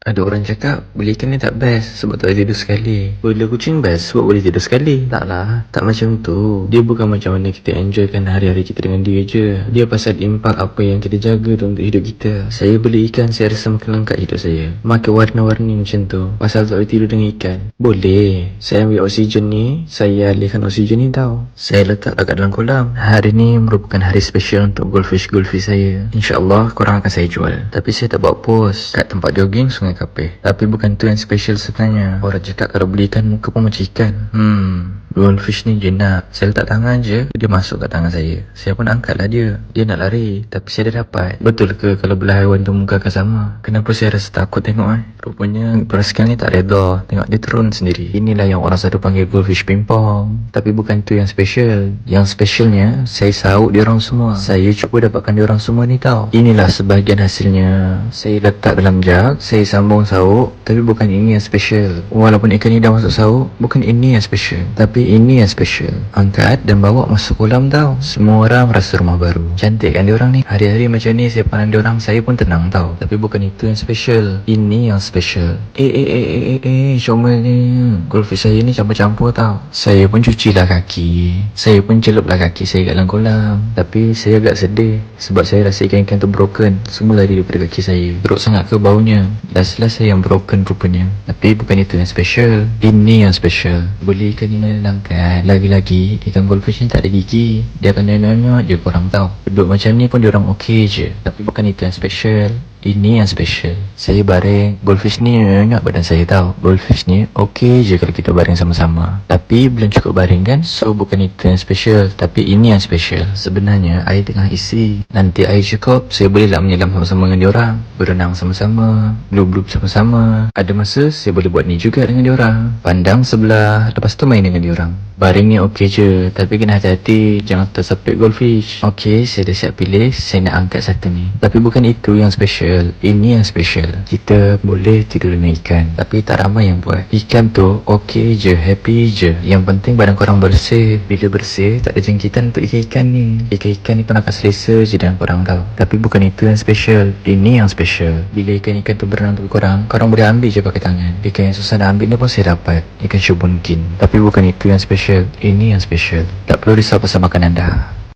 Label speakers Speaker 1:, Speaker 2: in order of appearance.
Speaker 1: Ada orang cakap beli ikan ni tak best sebab tak boleh tidur sekali. Beli kucing best sebab boleh tidur sekali. Taklah, tak macam tu. Dia bukan macam mana kita enjoykan hari-hari kita dengan dia je. Dia pasal impak apa yang kita jaga tu untuk hidup kita. Saya beli ikan, saya rasa makin lengkap hidup saya. Makin warna-warni macam tu. Pasal tak boleh tidur dengan ikan. Boleh. Saya ambil oksigen ni, saya alihkan oksigen ni tau. Saya letak kat dalam kolam. Hari ni merupakan hari special untuk goldfish saya. InsyaAllah korang akan saya jual. Tapi saya tak buat post kat tempat jogging Sungai Kapeh. Tapi bukan tu yang special sebenarnya. Orang cakap kalau beli ikan muka pun macam ikan. Goldfish ni jinak. Saya letak tangan je, dia masuk kat tangan saya. Saya pun angkat lah dia. Dia nak lari, tapi saya dah dapat. Betul ke kalau belah haiwan tu muka akan sama? Kenapa saya rasa takut tengok Rupanya perasikal ni tak reda. Tengok dia turun sendiri. Inilah yang orang selalu panggil goldfish pimpong. Tapi bukan tu yang special. Yang specialnya, saya sauk dia orang semua. Saya cuba dapatkan dia orang semua ni tau. Inilah sebahagian hasilnya. Saya letak dalam jug, saya sambung sauk. Tapi bukan ini yang special. Walaupun ikan ni dah masuk sauk, bukan ini yang special. Tapi ini yang special. Angkat dan bawa masuk kolam tau. Semua orang rasa rumah baru. Cantik kan diorang ni? Hari-hari macam ni saya pandang diorang, saya pun tenang tau. Tapi bukan itu yang special. Ini yang special. Comel ni. Goldfish saya ni campur-campur tau. Saya pun cucilah kaki. Saya pun celuplah kaki saya kat dalam kolam. Tapi saya agak sedih sebab saya rasa ikan-ikan tu broken. Semua lari daripada kaki saya. Teruk sangat ke baunya. Last-last saya yang broken rupanya. Tapi bukan itu yang special. Ini yang special. Beli ikan ni melelangkan. Lagi-lagi ikan goldfish ni tak ada gigi. Dia akan nonyok je korang tahu. Duduk macam ni pun diorang okey je. Tapi bukan itu yang special. Ini yang special. Saya baring, goldfish ni nonyok badan saya tahu. Goldfish ni okey je kalau kita baring sama-sama. Tapi belum cukup baring kan? So bukan itu yang special. Tapi ini yang special. Sebenarnya air tengah isi. Nanti air cukup, saya bolehlah menyelam sama-sama dengan diorang. Berenang sama-sama, blub-blub sama-sama. Ada masa saya boleh buat ni juga dengan diorang. Pandang sebelah, lepas tu main dengan diorang. Baring ni okey je, tapi kena hati-hati jangan tersepit goldfish. Okey, saya dah siap pilih. Saya nak angkat satu ni. Tapi bukan itu yang special. Ini yang special. Kita boleh tidur dengan ikan, tapi tak ramai yang buat. Ikan tu okey je, happy je. Yang penting badan korang bersih. Bila bersih, tak ada jangkitan untuk ikan-ikan ni. Ikan-ikan ni pun akan selesa je dengan korang tahu. Tapi bukan itu yang special. Ini yang special. Bila ikan-ikan tu berenang untuk korang boleh ambil je pakai tangan. Ikan yang susah nak ambil ni pun saya dapat. Ikan syubunkin. Tapi bukan itu yang special. Ini yang special. Tak perlu risau pasal makanan dah.